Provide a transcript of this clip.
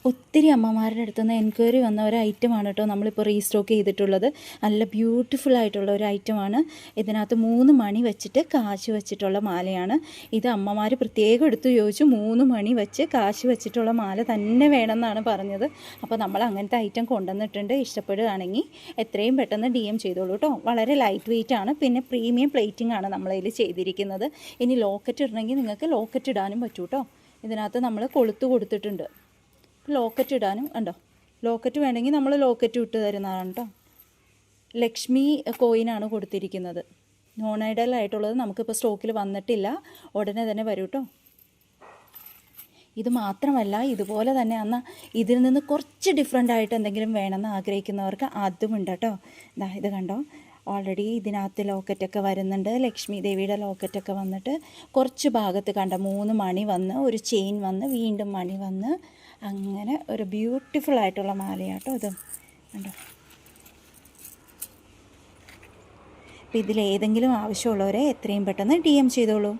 ഒത്തിരി അമ്മമാരുടെ അടുത്ത് നിന്ന് എൻക്വയറി വന്ന ഒരു ഐറ്റമാണ് കേട്ടോ നമ്മളിപ്പോൾ റീസ്റ്റോക്ക് ചെയ്തിട്ടുള്ളത്. നല്ല ബ്യൂട്ടിഫുൾ ആയിട്ടുള്ള ഒരു ഐറ്റമാണ്. ഇതിനകത്ത് 3 മണി വെച്ചിട്ട് കാശ് വെച്ചിട്ടുള്ള മാലയാണ്. ഇത് അമ്മമാർ പ്രത്യേകം എടുത്തു ചോദിച്ചു. 3 മണി വെച്ച് കാശ് വെച്ചിട്ടുള്ള മാല തന്നെ വേണമെന്നാണ് പറഞ്ഞത്. അപ്പോൾ നമ്മൾ അങ്ങനത്തെ ഐറ്റം കൊണ്ടുവന്നിട്ടുണ്ട്. ഇഷ്ടപ്പെടുകയാണെങ്കിൽ എത്രയും പെട്ടെന്ന് DM ചെയ്തോളൂ കേട്ടോ. വളരെ ലൈറ്റ് വെയിറ്റ് ആണ്. പിന്നെ പ്രീമിയം പ്ലേറ്റിംഗ് ആണ് നമ്മളതിൽ ചെയ്തിരിക്കുന്നത്. ഇനി ലോക്കറ്റ് ഇടണമെങ്കിൽ നിങ്ങൾക്ക് ലോക്കറ്റ് ഇടാനും പറ്റൂ കേട്ടോ. ഇതിനകത്ത് നമ്മൾ കൊളുത്ത് കൊടുത്തിട്ടുണ്ട്. ലോക്കറ്റ് ഇടാനും ഉണ്ടോ. ലോക്കറ്റ് വേണമെങ്കിൽ നമ്മൾ ലോക്കറ്റ് ഇട്ട് തരുന്നതാണ് കേട്ടോ. ലക്ഷ്മി കോയിനാണ് കൊടുത്തിരിക്കുന്നത്. നോൺ ഐഡൽ ആയിട്ടുള്ളത് നമുക്കിപ്പോൾ സ്റ്റോക്കിൽ വന്നിട്ടില്ല. ഉടനെ തന്നെ വരും കേട്ടോ. ഇത് മാത്രമല്ല, ഇതുപോലെ തന്നെ ഇതിൽ നിന്ന് കുറച്ച് ഡിഫറെൻ്റ് ആയിട്ട് എന്തെങ്കിലും വേണമെന്ന് ആഗ്രഹിക്കുന്നവർക്ക് അതുമുണ്ട് കേട്ടോ. ഇത് കണ്ടോ, ഓൾറെഡി ഇതിനകത്ത് ലോക്കറ്റൊക്കെ വരുന്നുണ്ട്. ലക്ഷ്മി ദേവിയുടെ ലോക്കറ്റൊക്കെ വന്നിട്ട് കുറച്ച് ഭാഗത്ത് കണ്ട 3 മണി വന്ന് ഒരു ചെയിൻ വന്ന് വീണ്ടും മണി വന്ന് അങ്ങനെ ഒരു ബ്യൂട്ടിഫുൾ ആയിട്ടുള്ള മാലയാട്ടോ ഇത് കണ്ടോ. അപ്പോൾ ഇതിലേതെങ്കിലും ആവശ്യമുള്ളവരെ എത്രയും പെട്ടെന്ന് DM ചെയ്തോളൂ.